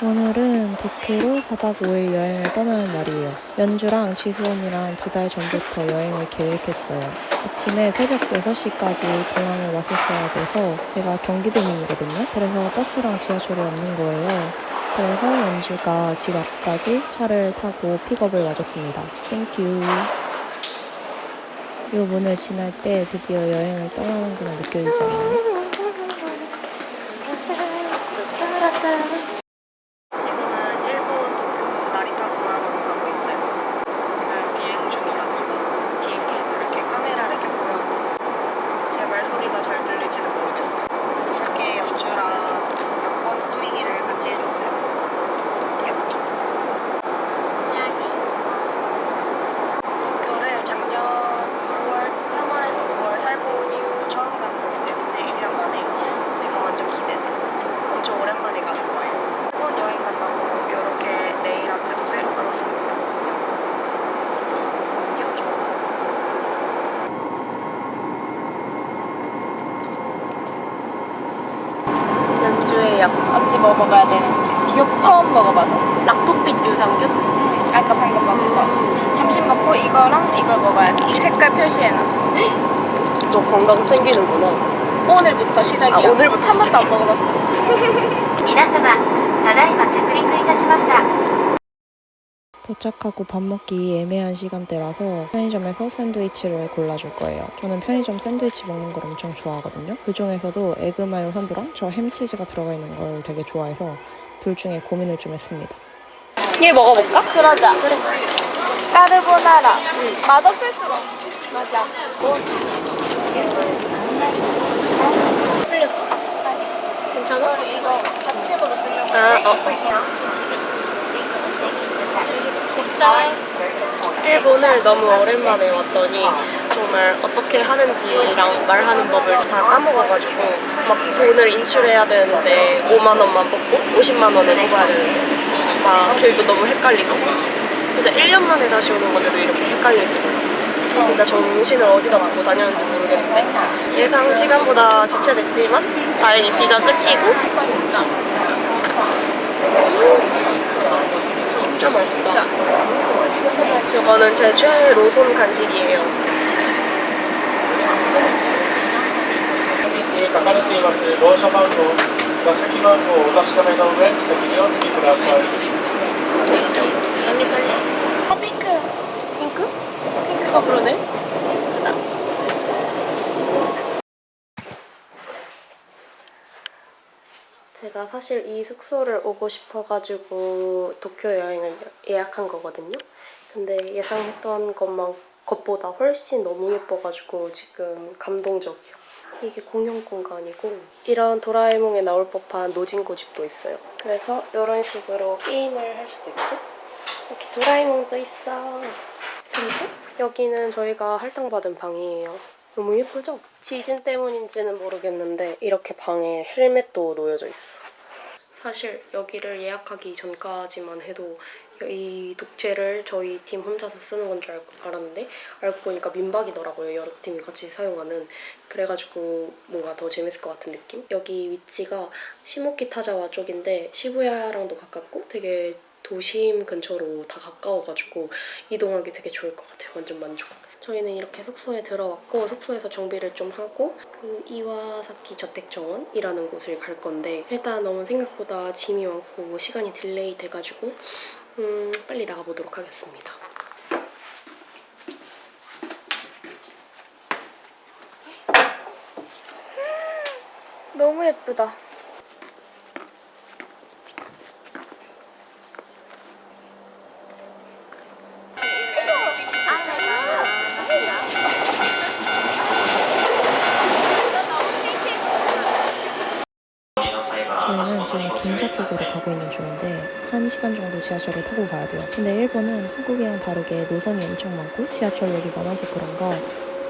오늘은 도쿄로 4박 5일 여행을 떠나는 날이에요. 연주랑 지수 언니랑 2달 전부터 여행을 계획했어요. 아침에 새벽 6시까지 공항에 왔었어야 돼서 제가 경기도민이거든요. 그래서 버스랑 지하철이 없는 거예요. 그래서 연주가 집 앞까지 차를 타고 픽업을 와줬습니다. 땡큐. 이 문을 지날 때 드디어 여행을 떠나는구나 느껴지지 않아요? 지금은 일본 도쿄 나리타 공항으로 가고 있어요. 지금 비행 중이랍니다. 비행기에서 이렇게 카메라를 켰고요. 제 말소리가 잘 들릴지는 모르겠어요. 이렇게 연주랑 여권 꾸미기를 같이 해줬어요. 귀엽죠? 도쿄를 작년 3월에서 5월 살본 이후 처음 가는 거기 때문에 1년 만에 지금 완전 기대돼요. 엄청 오랜만에 가는 거예요. 일본 여행 간다고 이렇게 네일 아트도 새로 받았습니다. 귀엽죠? 연주의 약 언제 뭐 먹어야 되는지 귀엽죠? 처음 먹어봐서 락토빛 유산균? 아까 방금 먹은 거 점심 먹고 이거랑 이걸 먹어야 돼. 이 색깔 표시해놨어. 너 건강 챙기는구나. 오늘부터 시작이야. 아, 오늘부터 한 번도 안 시작이야. 먹어봤어. 皆様、ただいま着陸いたしました。 도착하고 밥 먹기 애매한 시간대라서 편의점에서 샌드위치를 골라줄 거예요. 저는 편의점 샌드위치 먹는 걸 엄청 좋아하거든요. 그 중에서도 에그마요 산도랑 저 햄치즈가 들어가 있는 걸 되게 좋아해서 둘 중에 고민을 좀 했습니다. 얘 먹어볼까? 그러자. 그래. 까르보나라. 맛없을 수가 없지. 맞아. 흘렸어. 괜찮아? 이거 받침으로 쓰는 거. 짠! 일본을 너무 오랜만에 왔더니 정말 어떻게 하는지랑 말하는 법을 다 까먹어가지고 막 돈을 인출해야 되는데 5만 원만 뽑고 50만 원을 뽑아야 되는데 막 길도 너무 헷갈리고 진짜 1년 만에 다시 오는 건데도 이렇게 헷갈릴지 몰랐어. 진짜 정신을 어디다 두고 다녔는지 모르겠는데 예상 시간보다 지체됐지만 다행히 비가 그치고 진짜 맛있다. 이거는 제 최애 로손 간식이에요. 書かれています乗車番号、座席番号をお確かめの上、席にお着きください。 아, 핑크. 핑크? 핑크가 그러네? 예쁘다. 제가 사실 이 숙소를 오고 싶어가지고 도쿄 여행을 예약한 거거든요. 근데 예상했던 것보다 훨씬 너무 예뻐가지고 지금 감동적이요. 이게 공용 공간이고 이런 도라에몽에 나올 법한 노진구 집도 있어요. 그래서 이런 식으로 게임을 할 수도 있고 이렇게 도라에몽도 있어. 그리고 여기는 저희가 할당받은 방이에요. 너무 예쁘죠? 지진 때문인지는 모르겠는데 이렇게 방에 헬멧도 놓여져 있어. 사실 여기를 예약하기 전까지만 해도 이 독채를 저희 팀 혼자서 쓰는 건 줄 알았는데 알고 보니까 민박이더라고요. 여러 팀이 같이 사용하는. 그래가지고 뭔가 더 재밌을 것 같은 느낌? 여기 위치가 시모키타자와 쪽인데 시부야랑도 가깝고 되게 도심 근처로 다 가까워가지고 이동하기 되게 좋을 것 같아요. 완전 만족. 저희는 이렇게 숙소에 들어왔고 숙소에서 정비를 좀 하고 그 이와사키 저택정원이라는 곳을 갈 건데 일단 너무 생각보다 짐이 많고 시간이 딜레이 돼가지고 빨리 나가보도록 하겠습니다. 너무 예쁘다. 저희는 지금 긴자 쪽으로 가고 있는 중인데 1시간 정도 지하철을 타고 가야 돼요. 근데 일본은 한국이랑 다르게 노선이 엄청 많고 지하철역이 많아서 그런가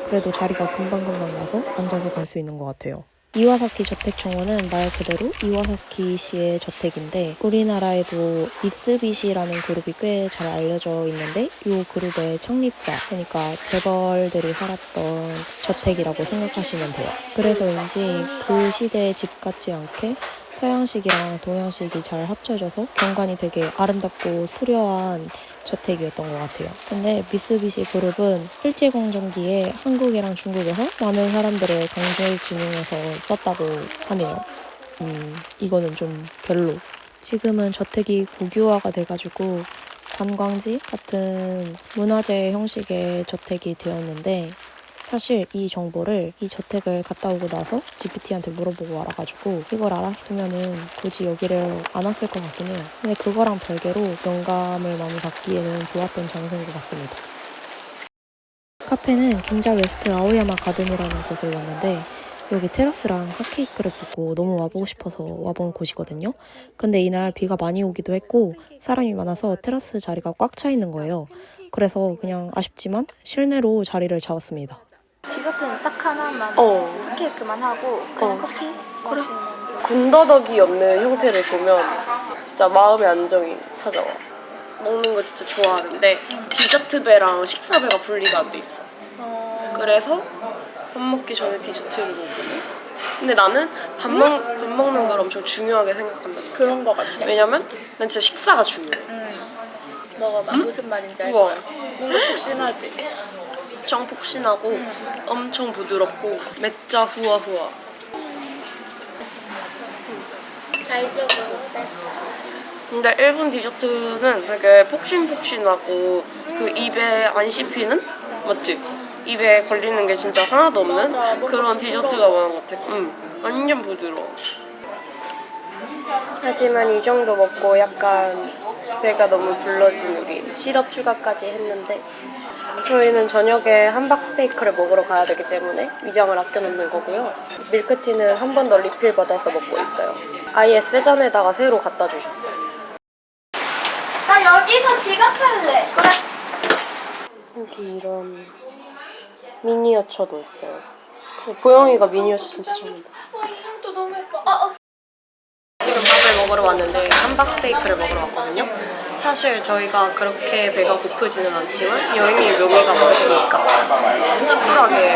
그래도 자리가 금방금방 나서 앉아서 갈 수 있는 것 같아요. 이와사키 저택정원은 말 그대로 이와사키 씨의 저택인데 우리나라에도 미쓰비시라는 그룹이 꽤 잘 알려져 있는데 이 그룹의 창립자, 그러니까 재벌들이 살았던 저택이라고 생각하시면 돼요. 그래서인지 그 시대의 집 같지 않게 서양식이랑 동양식이 잘 합쳐져서 경관이 되게 아름답고 수려한 저택이었던 것 같아요. 근데 미쓰비시 그룹은 일제강점기에 한국이랑 중국에서 많은 사람들을 강제징용해서 썼다고 하네요. 이거는 좀 별로. 지금은 저택이 국유화가 돼가지고 관광지 같은 문화재 형식의 저택이 되었는데 사실 이 정보를 이 저택을 갔다 오고 나서 GPT한테 물어보고 알아가지고 이걸 알았으면은 굳이 여기를 안 왔을 것 같긴 해요. 근데 그거랑 별개로 영감을 많이 받기에는 좋았던 장소인 것 같습니다. 카페는 긴자 웨스트 아오야마 가든이라는 곳을 왔는데 여기 테라스랑 핫케이크를 보고 너무 와보고 싶어서 와본 곳이거든요. 근데 이날 비가 많이 오기도 했고 사람이 많아서 테라스 자리가 꽉 차 있는 거예요. 그래서 그냥 아쉽지만 실내로 자리를 잡았습니다. 디저트는 딱 하나만 핫케이크만 하고 그냥 커피 마시면 돼. 군더더기 없는 형태를 보면 진짜 마음의 안정이 찾아와. 먹는 거 진짜 좋아하는데 디저트배랑 식사배가 분리가 안 돼 있어. 그래서 밥 먹기 전에 디저트를 먹거든. 근데 나는 밥 먹는 걸 엄청 중요하게 생각한다. 그런 거 같아. 왜냐면 난 진짜 식사가 중요해. 먹어봐. 무슨 말인지 알 우와. 거야. 뭔가 폭신하지? 엄청 폭신하고 엄청 부드럽고 맺자 후아후아. 근데 일본 디저트는 되게 폭신폭신하고 그 입에 안 씹히는? 맞지? 입에 걸리는 게 진짜 하나도 없는 맞아, 그런 디저트가 많은 것 같아. 완전 부드러워. 하지만 이 정도 먹고 약간 배가 너무 불러진 우리 시럽 추가까지 했는데 저희는 저녁에 함박 스테이크를 먹으러 가야 되기 때문에 위장을 아껴놓는 거고요. 밀크티는 한 번 더 리필 받아서 먹고 있어요. 아예 세잔에다가 새로 갖다 주셨어요. 나 여기서 지갑 살래. 그래. 여기 이런 미니어처도 있어요. 보영이가 미니어처 진짜 좋아한다. 이 향도 너무 예뻐. 지금 밥을 먹으러 왔는데 함박 스테이크를 먹으러 왔거든요. 사실 저희가 그렇게 배가 고프지는 않지만 여행의 묘미가 뭐였습니까? 시원하게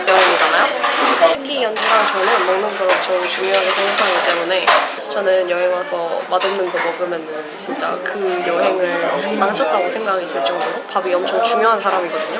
여행이잖아요. 특히 연주랑 저는 먹는 걸 엄청 중요하게 생각하기 때문에 저는 여행 와서 맛없는 거 먹으면은 진짜 그 여행을 망쳤다고 생각이 들 정도로 밥이 엄청 중요한 사람이거든요.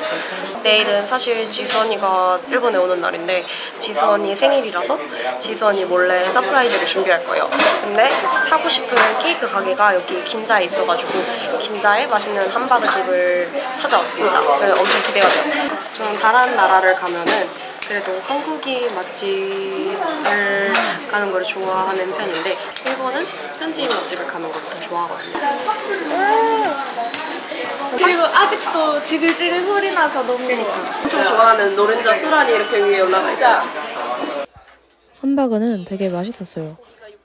내일은 사실 지수언니가 일본에 오는 날인데 지수언니 생일이라서 지수언니 몰래 서프라이즈를 준비할 거예요. 근데 사고 싶은 케이크 가게가 여기 긴자에 있어가지고 긴자에 맛있는 함바그 집을 찾아왔습니다. 그래서 엄청 기대가 돼요. 저는 다른 나라를 가면은 그래도 한국인 맛집을 가는 걸 좋아하는 편인데 일본은 현지인 맛집을 가는 걸 더 좋아하거든요. 그리고 아직도 지글지글 소리 나서 너무 좋아. 엄청 좋아하는 노른자 수란이 이렇게 위에 올라가 있어요. 함바그는 되게 맛있었어요.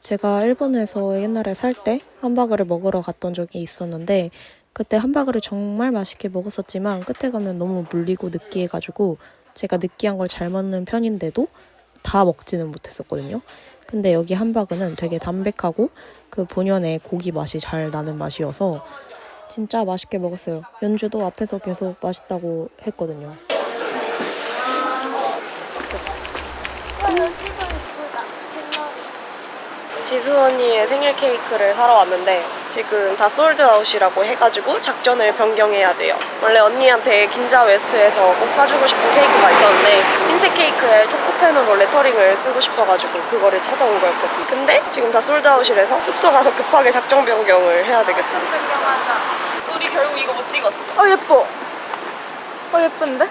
제가 일본에서 옛날에 살 때 함바그를 먹으러 갔던 적이 있었는데 그때 함바그를 정말 맛있게 먹었었지만 끝에 가면 너무 물리고 느끼해가지고 제가 느끼한 걸 잘 먹는 편인데도 다 먹지는 못했었거든요. 근데 여기 함바그는 되게 담백하고 그 본연의 고기 맛이 잘 나는 맛이어서 진짜 맛있게 먹었어요. 연주도 앞에서 계속 맛있다고 했거든요. 지수 언니의 생일 케이크를 사러 왔는데 지금 다 솔드아웃이라고 해가지고 작전을 변경해야 돼요. 원래 언니한테 긴자 웨스트에서 꼭 사주고 싶은 케이크가 있었는데 흰색 케이크에 초코펜으로 레터링을 쓰고 싶어가지고 그거를 찾아온 거였거든요. 근데 지금 다 솔드아웃이라서 숙소 가서 급하게 작전 변경을 해야 되겠습니다. 변경하자. 우리 결국 이거 못 찍었어. 예뻐. 예쁜데?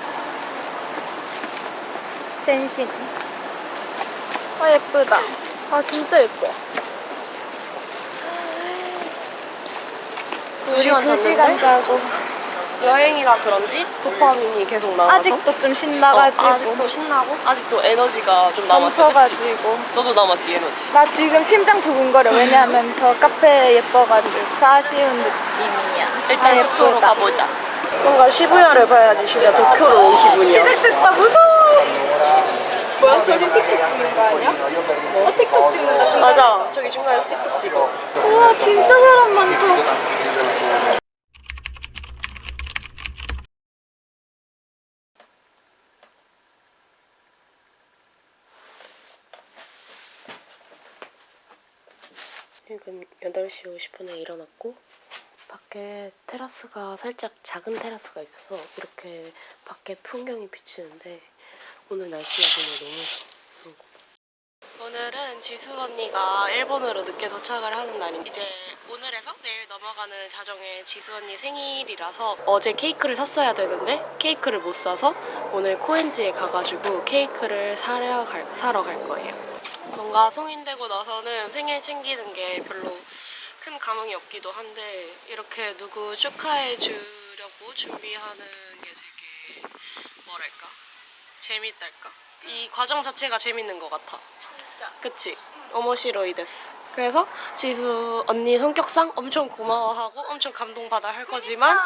젠신. 예쁘다. 진짜 예뻐. 2시간 2시간 자고. 여행이라 그런지 도파민이 계속 나와서 아직도 좀 신나가지고. 아직도 신나고 아직도 에너지가 좀 남았어. 넘쳐가지고. 너도 남았지 에너지. 나 지금 심장 두근거려. 왜냐면 저 카페 예뻐가지고 더 아쉬운 느낌이야. 일단 숙소로 예쁘다. 가보자. 뭔가 시부야를 봐야지 진짜 도쿄로 온 기분이야. 시작됐다. 무서워. 뭐야? 저긴 틱톡 찍는 거 아니야? 틱톡 찍는다. 중간에서. 맞아. 저기 중간에서 틱톡 찍어. 우와 진짜 사람 많다. 지금 8시 50분에 일어났고 밖에 테라스가 살짝 작은 테라스가 있어서 이렇게 밖에 풍경이 비치는데 오늘 날씨가 정말 너무 좋고 오늘은 지수 언니가 일본으로 늦게 도착을 하는 날인데 이제 오늘에서 내일 넘어가는 자정에 지수 언니 생일이라서 어제 케이크를 샀어야 되는데 케이크를 못 사서 오늘 코엔지에 가가지고 케이크를 사러 갈 거예요. 뭔가 성인 되고 나서는 생일 챙기는 게 별로 큰 감흥이 없기도 한데 이렇게 누구 축하해 주려고 준비하는 게 되게 뭐랄까 재밌달까? 이 과정 자체가 재밌는 것 같아. 그치? 오모시로이 데스. 그래서 지수 언니 성격상 엄청 고마워하고 엄청 감동받아 할 거지만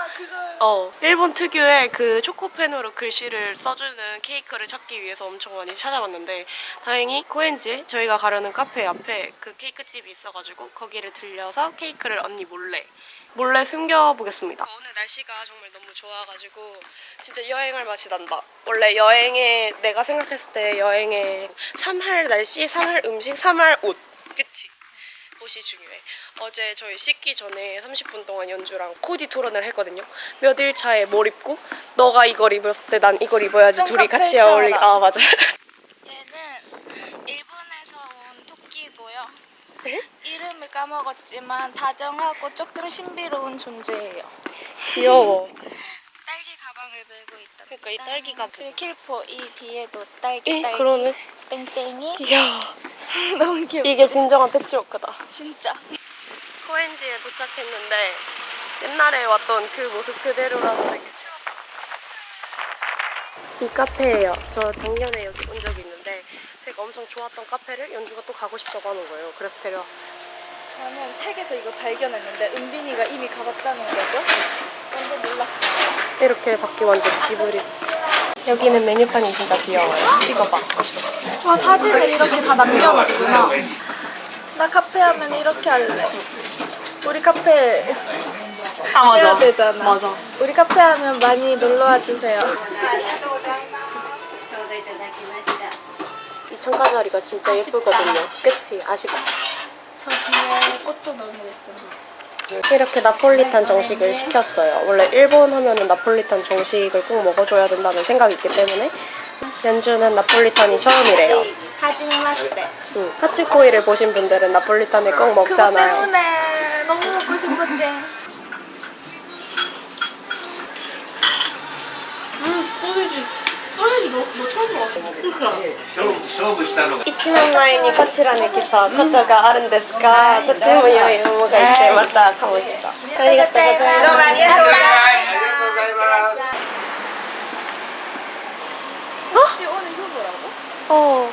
일본 특유의 그 초코펜으로 글씨를 써주는 케이크를 찾기 위해서 엄청 많이 찾아봤는데 다행히 코엔지에 저희가 가려는 카페 앞에 그 케이크집이 있어가지고 거기를 들려서 케이크를 언니 몰래 숨겨보겠습니다. 오늘 날씨가 정말 너무 좋아가지고 진짜 여행할 맛이 난다. 원래 여행에 내가 생각했을 때 여행에 3할 날씨, 3할 음식, 3할 옷. 그치? 옷이 중요해. 어제 저희 씻기 전에 30분 동안 연주랑 코디 토론을 했거든요. 몇 일 차에 뭘 입고 너가 이걸 입었을 때 난 이걸 입어야지 둘이 같이 어울리게. 아 맞아. 얘는 일본에서 온 토끼고요. 네? 이름을 까먹었지만 다정하고 조금 신비로운 존재예요. 귀여워. 딸기 가방을 메고 있다. 그러니까 이 딸기가 그 킬포 이 뒤에도 딸기 그러네. 땡땡이 귀여워. 너무 귀엽지? 이게 진정한 패치워크다. 진짜. 코엔지에 도착했는데 옛날에 왔던 그 모습 그대로라서 되게 추웠다. 이 카페예요. 저 작년에 여기 온 적이 있는데 제가 엄청 좋았던 카페를 연주가 또 가고 싶다고 하는 거예요. 그래서 데려왔어요. 저는 책에서 이거 발견했는데 은빈이가 이미 가봤다는 거죠? 완전 놀랐어요. 이렇게 밖에 완전 지브리. 여기는 메뉴판이 진짜 귀여워요. 이거 봐. 와, 사진을 이렇게 다 남겨놨구나. 나 카페 하면 이렇게 할래. 우리 카페 해야 되잖아. 맞아. 우리 카페 하면 많이 놀러와 주세요. 2,000가짜리가 진짜 예쁘거든요. 그치? 아쉽지? 저 뒤에 꽃도 너무 예쁜 이렇게 나폴리탄 정식을 시켰어요. 원래 일본 하면은 나폴리탄 정식을 꼭 먹어줘야 된다는 생각이 있기 때문에 연주는 나폴리탄이 처음이래요. 하지마 마시대. 하치코이를 보신 분들은 나폴리탄을 꼭 그거 먹잖아요. 때문에 너무 먹고 싶었지.1年前にこちらに来たことがあるんですが、とても良い思いがいてまたかもしれない。ありがとうございます。どうもありがとうございます。 혹시 오늘 휴무라고?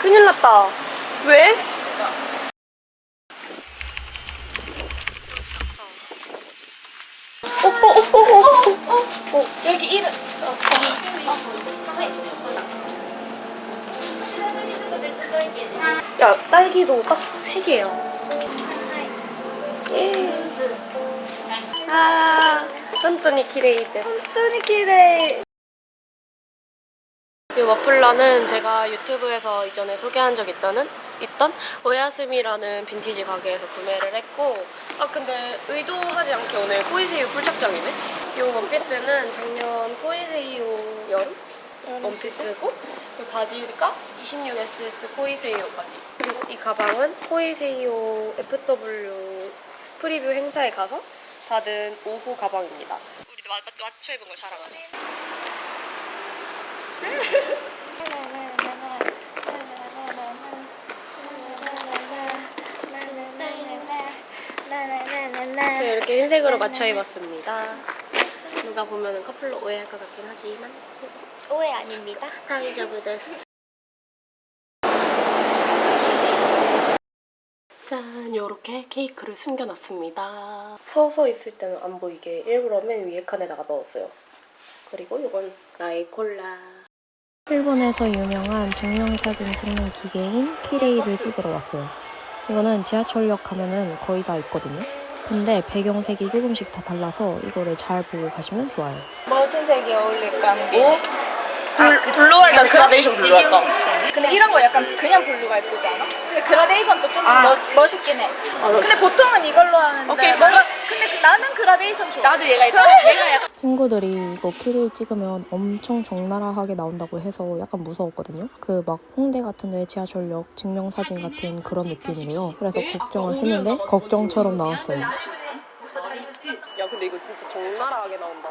큰일 났다. 왜? 여기 이름. 야, 딸기도 딱 3개야. 아, 本当に綺麗です. 손이 기레이. 이 머플러는 제가 유튜브에서 이전에 소개한 적 있던 오야스미라는 빈티지 가게에서 구매를 했고 근데 의도하지 않게 오늘 코이세유 풀착장이네? 이 원피스는 작년 코이세유 여름 원피스고 이 바지가 26SS 코이세유 바지 그리고 이 가방은 코이세유 FW 프리뷰 행사에 가서 받은 오후 가방입니다. 우리 맞춰 입은 거 자랑하자. 저 이렇게 흰색으로 맞춰 입었습니다. 누가 보면 커플로 오해할 것 같긴 하지만 오해 아닙니다. 다이저브 데스. 짠! 요렇게 케이크를 숨겨놨습니다. 서서 있을 때는 안 보이게 일부러 맨 위에 칸에다가 넣었어요. 그리고 이건 나의 콜라. 일본에서 유명한 증명사진 찍는 기계인 키레이를 찍으러 왔어요. 이거는 지하철역 가면은 거의 다 있거든요. 근데 배경색이 조금씩 다 달라서 이거를 잘 보고 가시면 좋아요. 무슨 색이 어울릴까? 은빈이? 블루 할까 그라데이션 블루 할까? 근데 이런 거 약간 그냥 블루가 예쁘지 않아? 근데 그라데이션도 좀 멋있긴 해. 맞아. 근데 보통은 이걸로 하는데 오케이, 뭔가 근데 나는 그라데이션 좋아. 나도 얘가 예뻐. 얘가 약간 친구들이 이거 키레이 찍으면 엄청 적나라하게 나온다고 해서 약간 무서웠거든요. 그 막 홍대 같은 데 지하철역 증명사진 같은 그런 느낌이래요. 그래서 걱정을 했는데 걱정처럼 나왔어요. 야 근데 이거 진짜 적나라하게 나온다.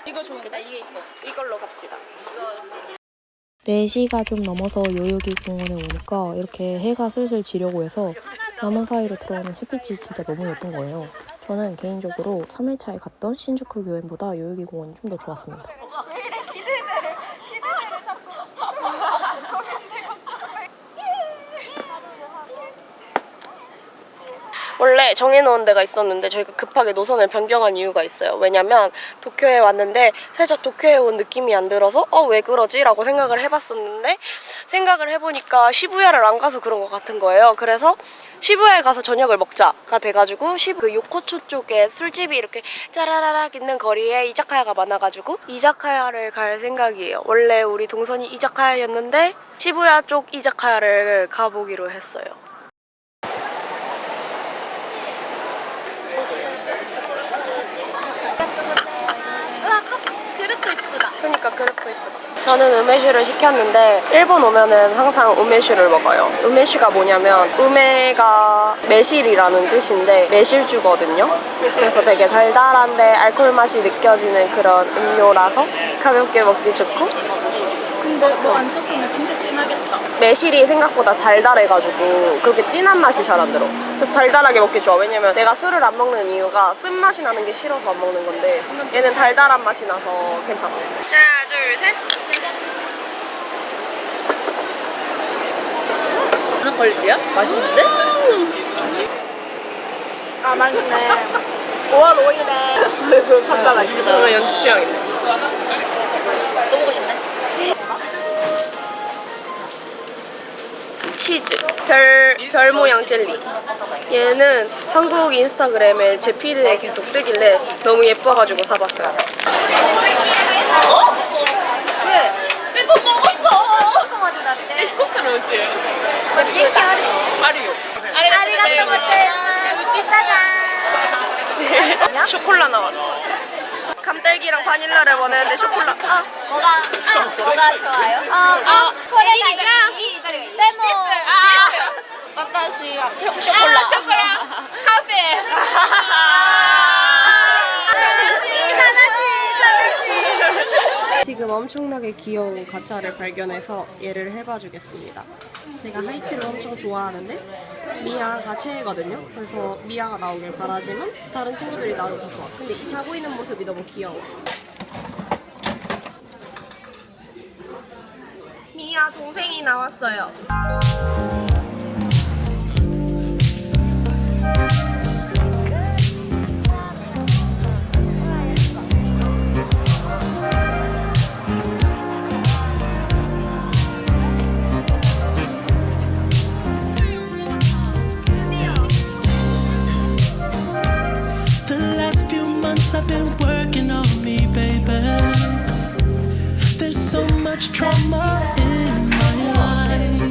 이거 좋은데 이게 예뻐. 이걸로 갑시다. 4시가 좀 넘어서 요요기 공원에 오니까 이렇게 해가 슬슬 지려고 해서 나무 사이로 들어오는 햇빛이 진짜 너무 예쁜 거예요. 저는 개인적으로 3일차에 갔던 신주쿠 교園보다 요요기 공원이 좀 더 좋았습니다. 원래 정해놓은 데가 있었는데 저희가 급하게 노선을 변경한 이유가 있어요. 왜냐면 도쿄에 왔는데 살짝 도쿄에 온 느낌이 안 들어서 왜 그러지? 라고 생각을 해봤었는데 생각을 해보니까 시부야를 안 가서 그런 것 같은 거예요. 그래서 시부야에 가서 저녁을 먹자가 돼가지고 그 요코초 쪽에 술집이 이렇게 짜라라락 있는 거리에 이자카야가 많아가지고 이자카야를 갈 생각이에요. 원래 우리 동선이 이자카야였는데 시부야 쪽 이자카야를 가보기로 했어요. 그릇도 예쁘다. 그러니까 그릇도 예쁘다. 저는 우메슈를 시켰는데 일본 오면은 항상 우메슈를 먹어요. 우메슈가 뭐냐면 우메가 매실이라는 뜻인데 매실주거든요. 그래서 되게 달달한데 알코올 맛이 느껴지는 그런 음료라서 가볍게 먹기 좋고 근데 뭐 안 섞으면 진짜 진하겠다. 매실이 생각보다 달달해가지고 그렇게 진한 맛이 잘 안 들어. 그래서 달달하게 먹기 좋아. 왜냐면 내가 술을 안 먹는 이유가 쓴맛이 나는 게 싫어서 안 먹는 건데 얘는 달달한 맛이 나서 괜찮아. 하나 둘 셋. 하나 걸릴게요? 맛있는데? 아 맛있네. 5월 5일에 그 판다가 있거든. 저는 연주 취향인데. 또 보고 싶네. 치즈 별 모양 젤리. 얘는 한국 인스타그램에 제 피드에 계속 뜨길래 너무 예뻐가지고 사봤어요. 왜? 이거 먹었어. 코코마도 라떼. 코코넛 뭐지? 마리오. 아리가또 고자이마스. 짜잔. 쇼콜라 나왔어. 감딸기랑 바닐라를 원했는데 쇼콜라. 뭐가 좋아요? 코리아가 레몬. 아따시 쇼콜라. 카페. 지금 엄청나게 귀여운 가차를 발견해서 얘를 해봐 주겠습니다. 제가 하이키를 엄청 좋아하는데 미아가 최애거든요. 그래서 미아가 나오길 바라지만 다른 친구들이 나와도 좋아. 근데 이 자고 있는 모습이 너무 귀여워. 미아 동생이 나왔어요. I've been working on me, baby. There's so much trauma in my life.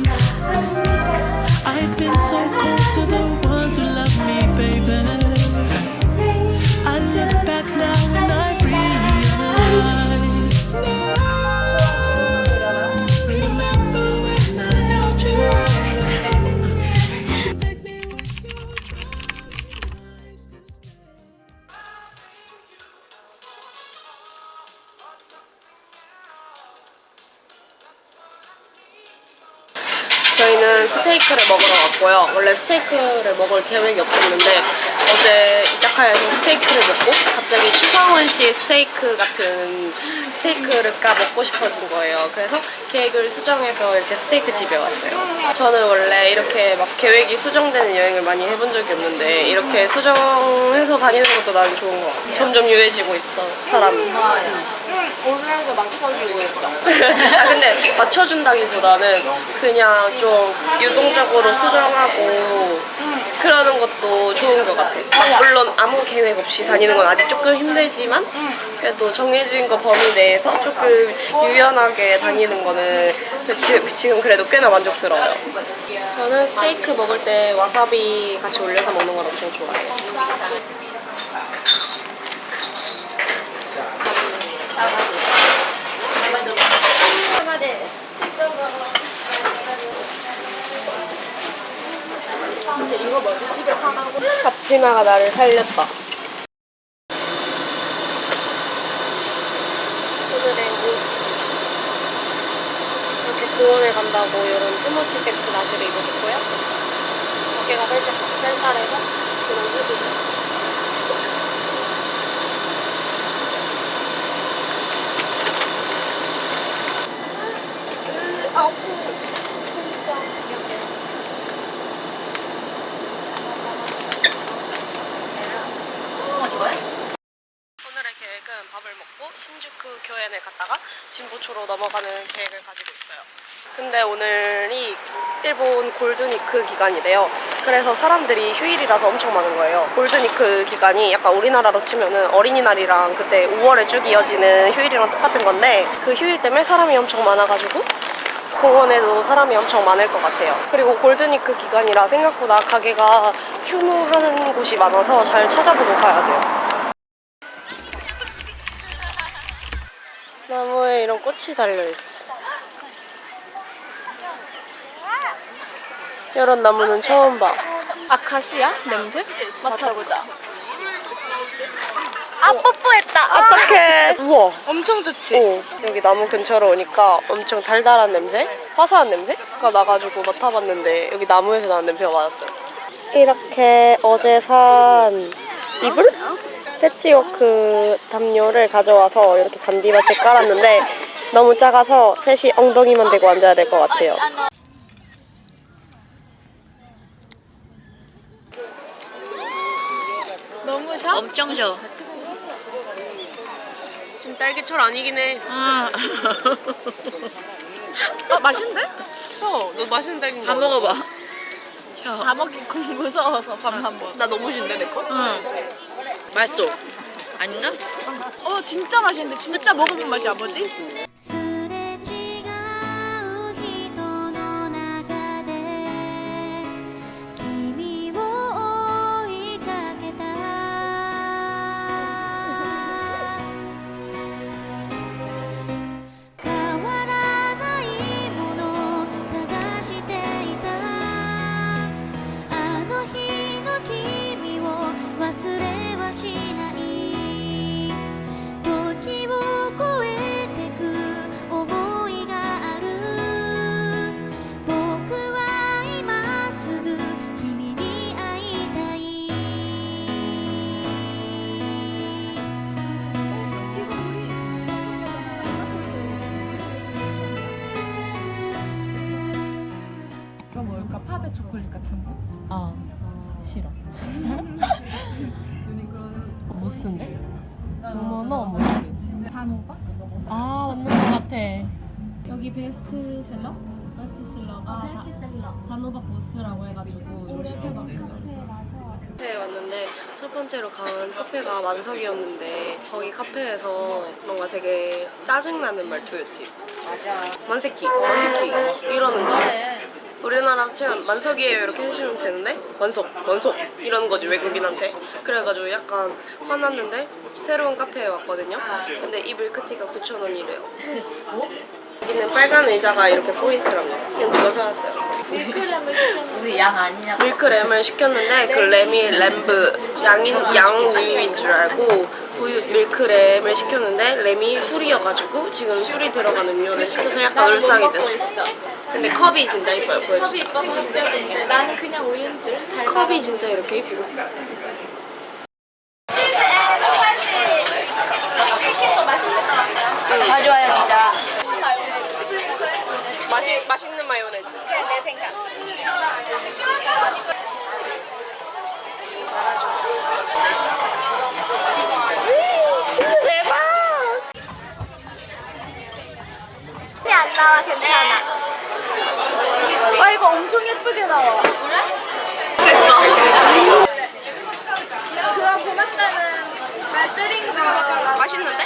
I've been so cold to the ones who love me, baby. I look back now and I realize. Remember when I held you? Make me with you, try to stay. 저희는 스테이크를 먹으러 왔고요. 원래 스테이크를 먹을 계획이 없었는데 어제 이자카야에서 스테이크를 먹고 갑자기 추성훈 씨 스테이크 같은 스테이크가 먹고 싶어진 거예요. 그래서 계획을 수정해서 이렇게 스테이크 집에 왔어요. 저는 원래 이렇게 막 계획이 수정되는 여행을 많이 해본 적이 없는데 이렇게 수정해서 다니는 것도 나는 좋은 것 같아요. 점점 유해지고 있어, 사람이. 오늘도 맞춰주고 있어. 아 근데 맞춰준다기보다는 그냥 좀 유동적으로 수정하고 그러는 것도 좋은 것 같아. 물론 아무 계획 없이 다니는 건 아직 조금 힘들지만 그래도 정해진 거 범위 내에서 조금 유연하게 다니는 거는 지금 그래도 꽤나 만족스러워요. 저는 스테이크 먹을 때 와사비 같이 올려서 먹는 걸 엄청 좋아해요. 앞치마가 나를 살렸다. 오늘의 몽키드. 이렇게 공원에 간다고 이런 투머치 텍스 나시를 입어줬고요. 어깨가 살짝 쌀쌀해서 이런 후드죠. 오늘의 계획은 밥을 먹고 신주쿠 교엔을 갔다가 진보초로 넘어가는 계획을 가지고 있어요. 근데 오늘이 일본 골든위크 기간이래요. 그래서 사람들이 휴일이라서 엄청 많은 거예요. 골든위크 기간이 약간 우리나라로 치면은 어린이날이랑 그때 5월에 쭉 이어지는 휴일이랑 똑같은 건데 그 휴일 때문에 사람이 엄청 많아가지고 공원에도 사람이 엄청 많을 것 같아요. 그리고 골든위크 기간이라 생각보다 가게가 휴무하는 곳이 많아서 잘 찾아보고 가야 돼요. 나무에 이런 꽃이 달려있어. 이런 나무는 처음 봐. 아카시아 냄새? 맡아보자. 아, 뽀뽀했다. 어떡해. 우와. 엄청 좋지? 오, 여기 나무 근처로 오니까 엄청 달달한 냄새? 화사한 냄새가 나가지고 맡아봤는데 여기 나무에서 나는 냄새가 맞았어요. 이렇게 어제 산 이불? 패치워크 담요를 가져와서 이렇게 잔디밭에 깔았는데 너무 작아서 셋이 엉덩이만 대고 앉아야 될 것 같아요. 너무 샤? 엄청 셔. 좀 딸기철 아니긴 해. 아, 맛있는데? 너 맛있는 딸기인 다 거 먹어봐. 다 먹기 무서워서 밥 한 번. 나 너무 신데 내 거? 응. 맛있어. 아닌가? 진짜 맛있는데 진짜 먹어본 맛이야 뭐지? すれ違う人の中で君を追いかけた変わらないもの探していたあの日の君を忘れはしない時を超えてく想いがある僕は今すぐ君に会いたい이거 뭘까? 팝의 초콜릿 같은 거? 아 싫어. 무스인데? 어머나 무스. 단호박? 아 맞는 것 같아. 여기 베스트셀러? 베스트셀러가 베스트셀러. 단호박 무스라고 해가지고 이걸 시켜봤어요. 카페에 왔는데 첫 번째로 간 카페가 만석이었는데 거기 카페에서 뭔가 되게 짜증나는 말투였지. 맞아. 만세키, 만세키 이러는 거. 우리나라 치면 만석이에요 이렇게 해주면 되는데 만석 이러는 거지 외국인한테. 그래가지고 약간 화났는데 새로운 카페에 왔거든요. 근데 이 밀크티가 9,000원이래요. 여기는 빨간 의자가 이렇게 포인트라고 현주가 찾았어요. 밀크램을 시켰는데 우리 양 아니냐고. 밀크램을 시켰는데 그 램이 램브 양우유인 줄 알고 밀크램을 시켰는데 램이 술이어가지고 지금 술이 들어간 음료를 시켜서 약간 울상이 됐어. 근데 컵이 진짜 이뻐요. 컵이 보여주자. 이뻐서 샀는데 나는 그냥 우유인 줄 컵이 진짜 이렇게 이쁘고. 다 좋아요, 진짜. 맛있는 마요네즈. 내 생각. 진짜 대박! 안 나와 괜찮아 아 이거 엄청 예쁘게 나와. 됐어. 그런 고맙다는 말 줄인 거 맛있는데?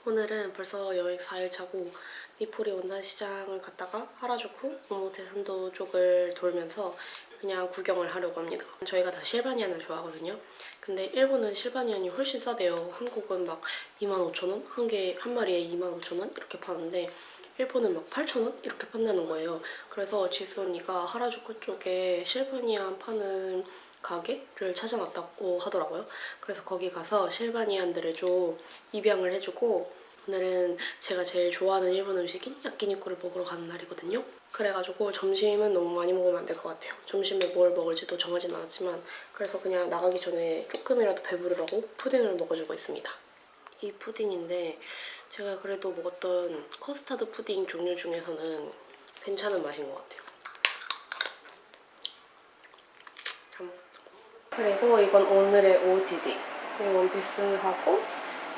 오늘은 벌써 여행 4일 차고 니포리 원단시장을 갔다가 하라주쿠, 오모테산도 쪽을 돌면서 그냥 구경을 하려고 합니다. 저희가 다 실바니안을 좋아하거든요. 근데 일본은 실바니안이 훨씬 싸대요. 한국은 막 25,000원? 한 마리에 25,000원? 이렇게 파는데 일본은 막 8,000원? 이렇게 판다는 거예요. 그래서 지수 언니가 하라주쿠 쪽에 실바니안 파는 가게를 찾아놨다고 하더라고요. 그래서 거기 가서 실바니안들을 좀 입양을 해주고 오늘은 제가 제일 좋아하는 일본 음식인 야끼니쿠를 먹으러 가는 날이거든요. 그래가지고 점심은 너무 많이 먹으면 안 될 것 같아요. 점심에 뭘 먹을지도 정하진 않았지만 그래서 그냥 나가기 전에 조금이라도 배부르라고 푸딩을 먹어주고 있습니다. 이 푸딩인데 제가 그래도 먹었던 커스터드 푸딩 종류 중에서는 괜찮은 맛인 것 같아요. 그리고 이건 오늘의 OOTD. 이 원피스하고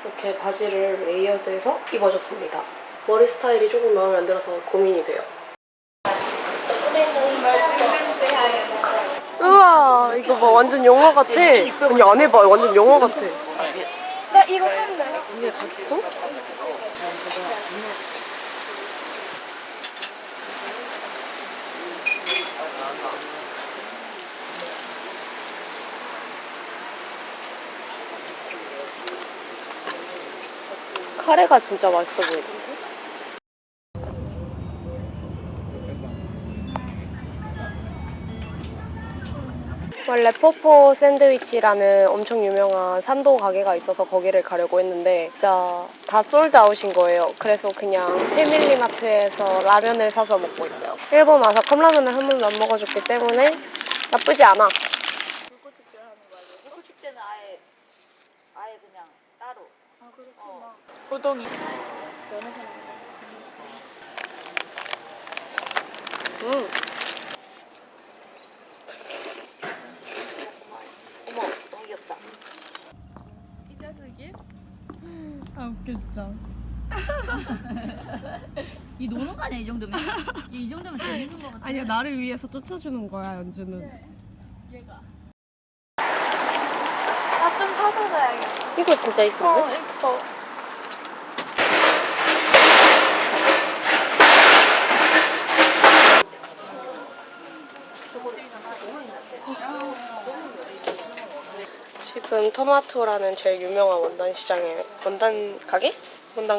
이렇게 바지를 레이어드해서 입어줬습니다. 머리 스타일이 조금 마음에 안 들어서 고민이 돼요. 우와, 이거 봐, 완전 영화 같아. 아니, 안 해봐, 완전 영화 같아. 나 이거 살래. 이게 가격도? 카레가 진짜 맛있어 보이는데? 원래 포포 샌드위치라는 엄청 유명한 산도 가게가 있어서 거기를 가려고 했는데 진짜 다 솔드아웃인 거예요. 그래서 그냥 패밀리마트에서 라면을 사서 먹고 있어요. 일본 와서 컵라면을 한 번도 안 먹어줬기 때문에 나쁘지 않아. 불꽃축제를 하는 거야. 불꽃축제는 아예 그냥 따로. 아 그렇구나. 우동이. 어머, 너무 귀엽다. 이 자식이? 아 웃겨 진짜. 이 노는 거 아니야, 이 정도면? 이 정도면 재밌는 거 같아. 아니야 나를 위해서 쫓아주는 거야 연주는. 얘가. 나 좀 사서 가야겠다. 이거 진짜 이쁜데? 이뻐. 지금 토마토라는 제일 유명한 원단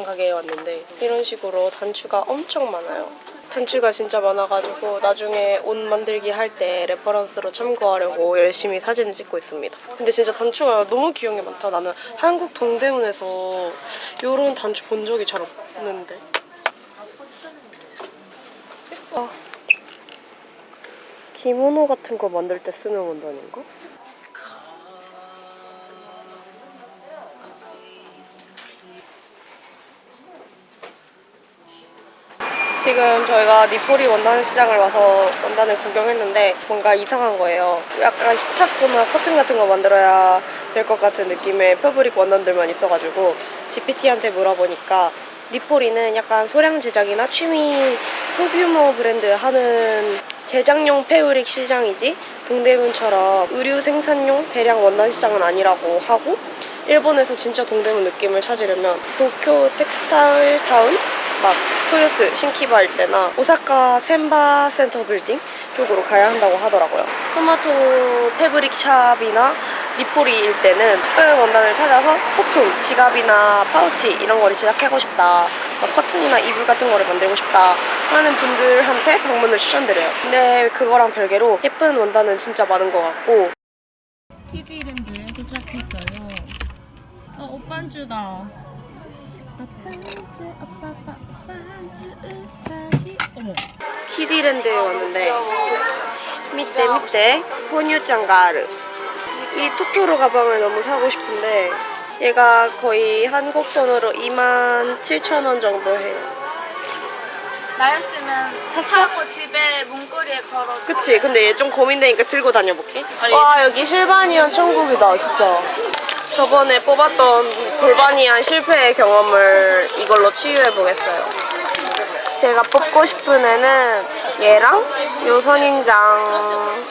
가게에 왔는데 이런 식으로 단추가 엄청 많아요. 단추가 진짜 많아가지고 나중에 옷 만들기 할 때 레퍼런스로 참고하려고 열심히 사진을 찍고 있습니다. 근데 진짜 단추가 너무 귀여운 게 많다. 나는 한국 동대문에서 이런 단추 본 적이 잘 없는데. 예뻐. 기모노 같은 거 만들 때 쓰는 원단인가? 지금 저희가 니포리 원단 시장을 와서 원단을 구경했는데 뭔가 이상한 거예요. 약간 시타코나 커튼 같은 거 만들어야 될 것 같은 느낌의 패브릭 원단들만 있어가지고 GPT한테 물어보니까 니포리는 약간 소량 제작이나 취미 소규모 브랜드 하는 제작용 패브릭 시장이지 동대문처럼 의류 생산용 대량 원단 시장은 아니라고 하고 일본에서 진짜 동대문 느낌을 찾으려면 도쿄 텍스타일 타운 막 토요스 신키바일 때나 오사카 센바 센터 빌딩 쪽으로 가야 한다고 하더라고요. 토마토 패브릭 샵이나 니포리일 때는 예쁜 원단을 찾아서 소품, 지갑이나 파우치 이런 거를 제작하고 싶다, 막 커튼이나 이불 같은 거를 만들고 싶다 하는 분들한테 방문을 추천드려요. 근데 그거랑 별개로 예쁜 원단은 진짜 많은 것 같고. TV랜드에 도착했어요. 옷 반주다. 반주, 오빠 반주 우사기. 어머. 키디랜드에 왔는데 밑에 포뉴짱가르 이 토토로 가방을 너무 사고 싶은데 얘가 거의 한국 돈으로 27,000원 정도 해요. 나였으면 사고 집에 문고리에 걸어. 그치? 근데 얘 좀 고민되니까 들고 다녀볼게. 와 여기 실바니안 천국이다 진짜. 저번에 뽑았던 돌바니안 실패의 경험을 이걸로 치유해보겠어요. 제가 뽑고 싶은 애는 얘랑 요 선인장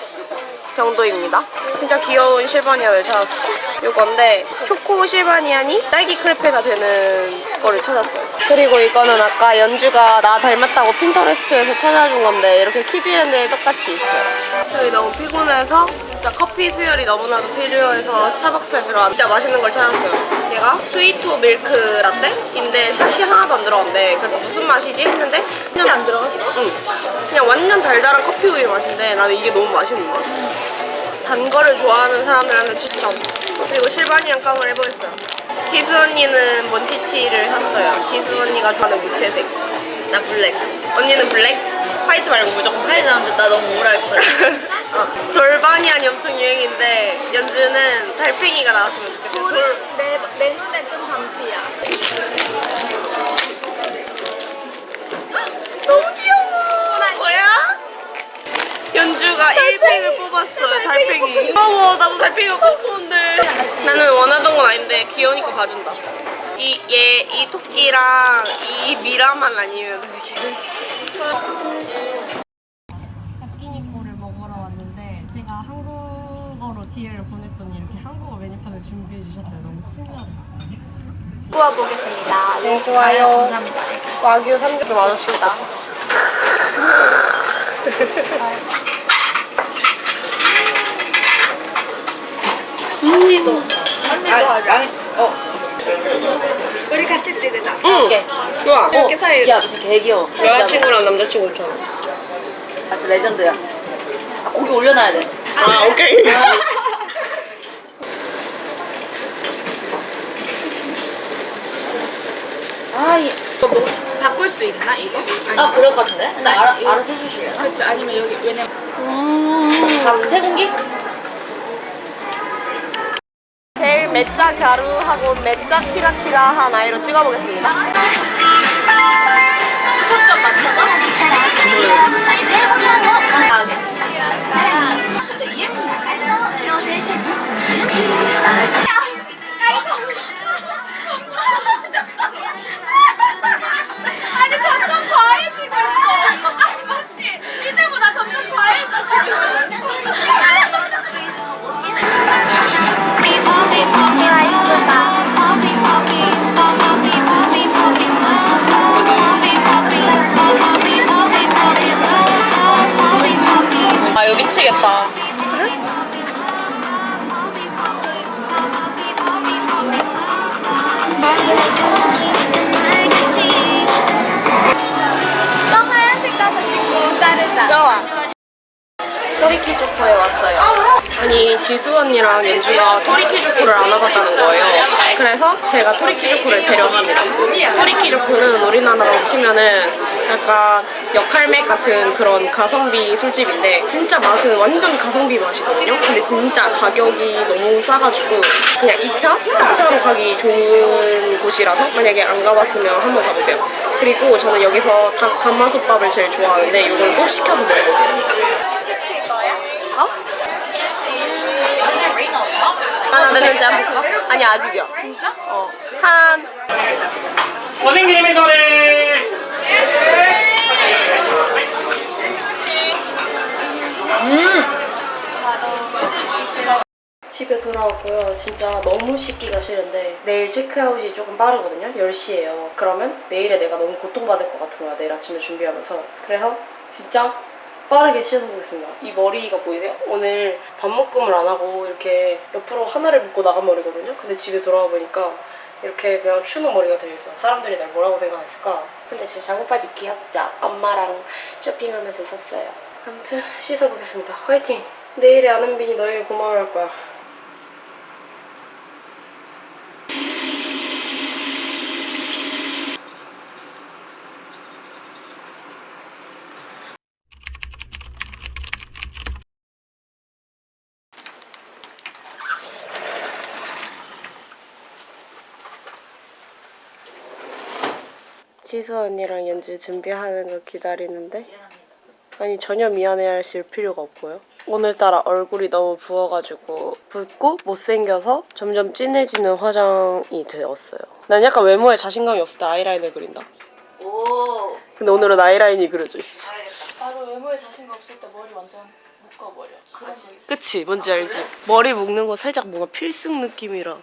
정도입니다. 진짜 귀여운 실바니안을 찾았어. 요건데 초코 실바니안이 딸기 크레페가 되는 거를 찾았어요. 그리고 이거는 아까 연주가 나 닮았다고 핀터레스트에서 찾아준 건데 이렇게 키디랜드에 똑같이 있어요. 저희 너무 피곤해서 진짜 커피 수혈이 너무나도 필요해서 스타벅스에 들어왔는데 진짜 맛있는 걸 찾았어요. 얘가 스위토 밀크 라떼인데 샷이 하나도 안 들어간대. 그래서 무슨 맛이지 했는데 그냥 안 들어갔어? 응. 그냥 완전 달달한 커피 우유 맛인데 나는 이게 너무 맛있는데. 단 거를 좋아하는 사람들한테 추천. 그리고 실바니안 깡을 해보겠어요. 지수 언니는 먼치치를 샀어요. 지수 언니가 좋아하는 무채색. 나 블랙. 언니는 블랙? 화이트 말고 무조건 블랙. 하이 나오는데 나 너무 우울할 거야. 돌바니안이 엄청 유행인데 연주는 달팽이가 나왔으면 좋겠어요. 내 눈에 좀 반피야. 너무 귀여워. 뭐야? 연주가 1팩을 뽑았어요. 달팽이. 고마워. 나도 달팽이 갖고 싶었는데. 나는 원하던 건 아닌데 귀여우니까 봐준다. 이 토끼랑 이 미라만 아니면 되게. 야끼니코를 먹으러 왔는데 제가 한국어로 DL을 보냈더니 이렇게 한국어 메뉴판을 준비해 주셨어요. 너무 친절해요. 구워보겠습니다. 네, 좋아요. 감사합니다. 와규 3종 좀 많으시다. 언니도 하자. 우리 같이 찍으자. 응. 좋아. 이렇게 사이로. 야 무슨 개 귀여워. 여자친구랑 남자친구처럼. 아 진짜 레전드야. 아, 고기 올려놔야 돼. 아 오케이. 아, 이거 뭐 바꿀 수 있나 이거? 아 그럴 것 같은데? 근데 알아서 해주실래나? 그렇지. 아니면 여기 왜냐면 세 공기? 제일 매짜 갸루하고 매짜 키라키라한 아이로 찍어보겠습니다. 초점 맞춰줘? 아, 오케이. 아니 점점 과해지고 있어. 아니 맞지? 이때보다 점점 과해져 지금. 아 이거 미치겠다. 너 하얀색 가서 찍고 자르자. 좋아. 토리키조코에 왔어요. 아니 지수 언니랑 연주가 토리키조코를 안 와봤다는 거예요. 그래서 제가 토리키조코를 데려왔습니다. 토리키조코는 우리나라로 치면은 약간 역할맥 같은 그런 가성비 술집인데 진짜 맛은 완전 가성비 맛이거든요. 근데 진짜 가격이 너무 싸가지고 그냥 2차로 가기 좋은 곳이라서 만약에 안 가봤으면 한번 가보세요. 그리고 저는 여기서 닭 감마솥밥을 제일 좋아하는데 이걸 꼭 시켜서 먹어보세요. 시킬 거야? 어? 하나 됐는지 한번 볼까? 아니 아직이야. 진짜? 어. 한 おにぎり味噌です。 집에 돌아왔고요. 진짜 너무 씻기가 싫은데 내일 체크아웃이 조금 빠르거든요. 10시예요. 그러면 내일에 내가 너무 고통받을 것 같은 거야. 내일 아침에 준비하면서. 그래서 진짜 빠르게 씻어보겠습니다. 이 머리가 보이세요? 오늘 반묶음을 안 하고 이렇게 옆으로 하나를 묶고 나간 머리거든요. 근데 집에 돌아와 보니까 이렇게 그냥 추는 머리가 되어 있어. 사람들이 날 뭐라고 생각했을까? 근데 제 장구바지 귀엽죠? 엄마랑 쇼핑하면서 샀어요. 아무튼 씻어보겠습니다. 화이팅! 내일의 아는빈이 너에게 고마워할 거야. 지수 언니랑 연주 준비하는 거 기다리는데 아니 전혀 미안해하실 필요가 없고요. 오늘따라 얼굴이 너무 부어가지고 붓고 못생겨서 점점 진해지는 화장이 되었어요. 난 약간 외모에 자신감이 없을 때 아이라인을 그린다. 오. 근데 오늘은 아이라인이 그려져 있어. 나도 외모에 자신감 없을 때 머리 완전 묶어버려. 그치? 뭔지 알지? 머리 묶는 거 살짝 뭔가 필승 느낌이라.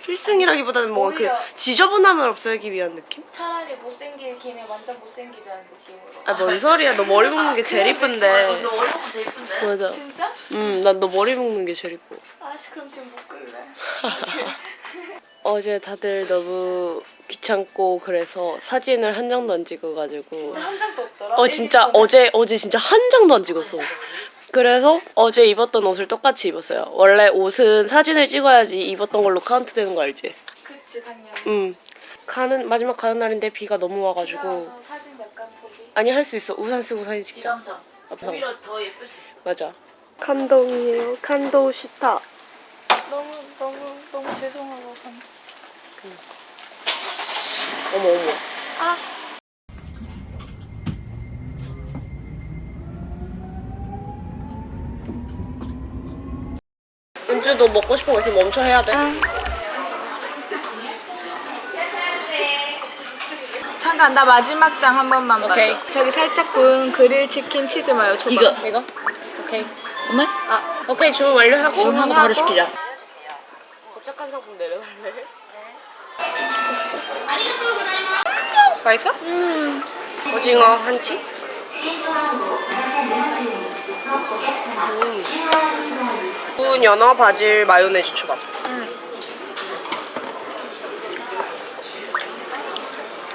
필승이라기보다는 뭔가 그 오히려 지저분함을 없애기 위한 느낌? 차라리 못생길 김에 완전 못생기자는 느낌으로. 아 뭔 소리야. 너 머리 묶는 게 제일 이쁜데. 너 머리 묶으면 제일 이쁜데? 맞아. 진짜? 난 너 머리 묶는 게 제일 이뻐. 아씨 그럼 지금 묶을래. 어제 다들 너무 귀찮고 그래서 사진을 한 장도 안 찍어가지고 진짜 한 장도 없더라. 진짜 어제 진짜 한 장도 안 찍었어. 그래서 어제 입었던 옷을 똑같이 입었어요. 원래 옷은 사진을 찍어야지 입었던 걸로 카운트 되는 거 알지? 그치 당연히. 마지막 가는 날인데 비가 너무 와가지고 그래서 사진 약간 보기. 아니 할 수 있어. 우산 쓰고 사진 찍자. 이감성. 오히려 더 예쁠 수 있어. 맞아. 감동이에요. 감동 시타. 너무 죄송하고 간. 어머. 아. 은주 너 먹고 싶은 거 있으면 멈춰 해야 돼. 잠깐 나 마지막 장 한 번만 봐줘. 오케이. 저기 살짝 구운 그릴 치킨 치즈 마요 초밥. 이거? 오케이. 엄마? 오케이 주문 완료하고. 주문하고 바로 시키자. 도착한 상품 내려달래. 맛있어? 오징어 한치? 구운 연어 바질 마요네즈 초밥.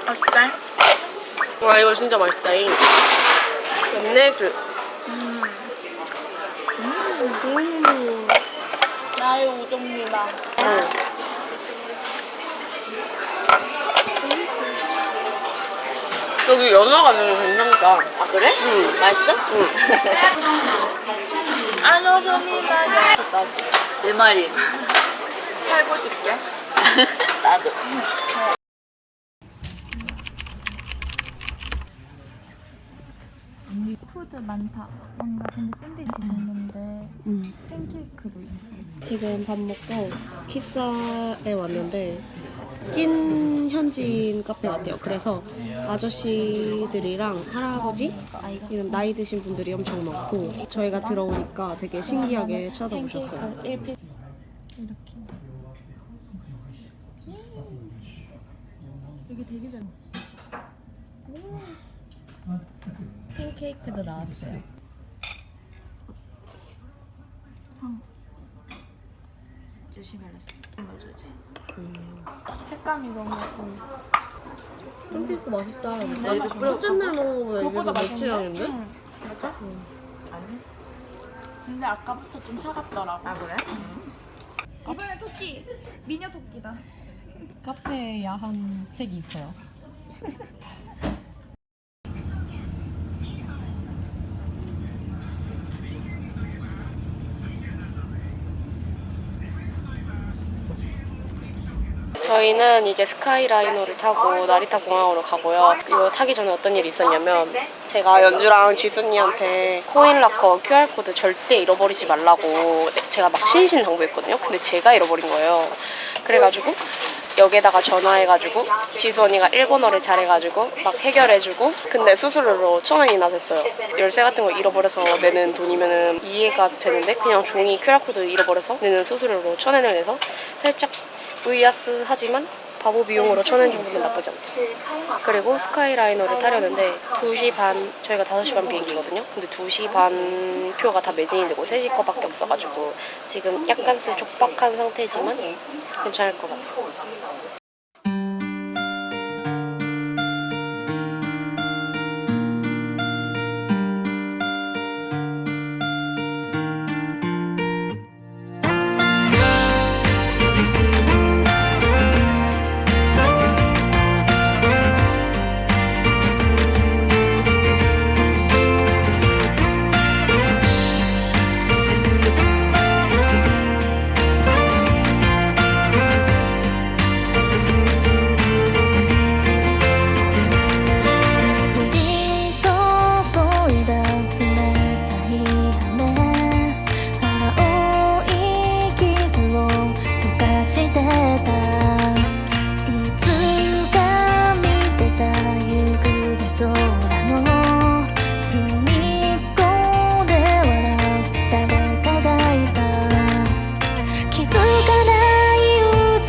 어때? 와 이거 진짜 맛있다. 웹네스. 나의 우동미나. 여기 연어가 너무 괜찮다. 아 그래? 응. 맛있어? 응. 안녕하십니까. 싸지. 내 말이. 살고 싶게. 나도. 푸드 많다. 뭔가 근데 샌드위치 있는데 팬케이크도 있어. 지금 밥 먹고 키사에 왔는데 찐 현지인 카페 같아요. 그래서 아저씨들이랑 할아버지 이런 나이 드신 분들이 엄청 많고 저희가 들어오니까 되게 신기하게 쳐다보셨어요. 이렇게. 여기 되게 잘. 팬케이크도 나왔어요. 조심히 알았어. 넣어줘야지. 색감이 너무 예뻐. 팬케이크 맛있다. 나 이거 첫째 날 먹은 거보다 이게 그거보다 더 맛있는데? 취향인데? 맞아? 근데 아까부터 좀 차갑더라고. 아 그래? 이번에 토끼. 미녀 토끼다. 카페에 야한 책이 있어요. 저희는 이제 스카이라이너를 타고 나리타 공항으로 가고요. 이거 타기 전에 어떤 일이 있었냐면 제가 연주랑 지순이한테 코인라커 QR코드 절대 잃어버리지 말라고 제가 막 신신당부했거든요. 근데 제가 잃어버린 거예요. 그래가지고 역에다가 전화해가지고 지수 언니가 일본어를 잘해가지고 막 해결해주고 근데 수수료로 1,000원이나 됐어요. 열쇠 같은 거 잃어버려서 내는 돈이면은 이해가 되는데 그냥 종이 QR코드 잃어버려서 내는 수수료로 1,000원을 내서 살짝 의아스하지만 바보 비용으로 1,000원 정도면 나쁘지 않다. 그리고 스카이라이너를 타려는데 2시 반, 저희가 5시 반 비행기거든요. 근데 2시 반 표가 다 매진이 되고 3시 거밖에 없어가지고 지금 약간 족박한 상태지만 괜찮을 것 같아요.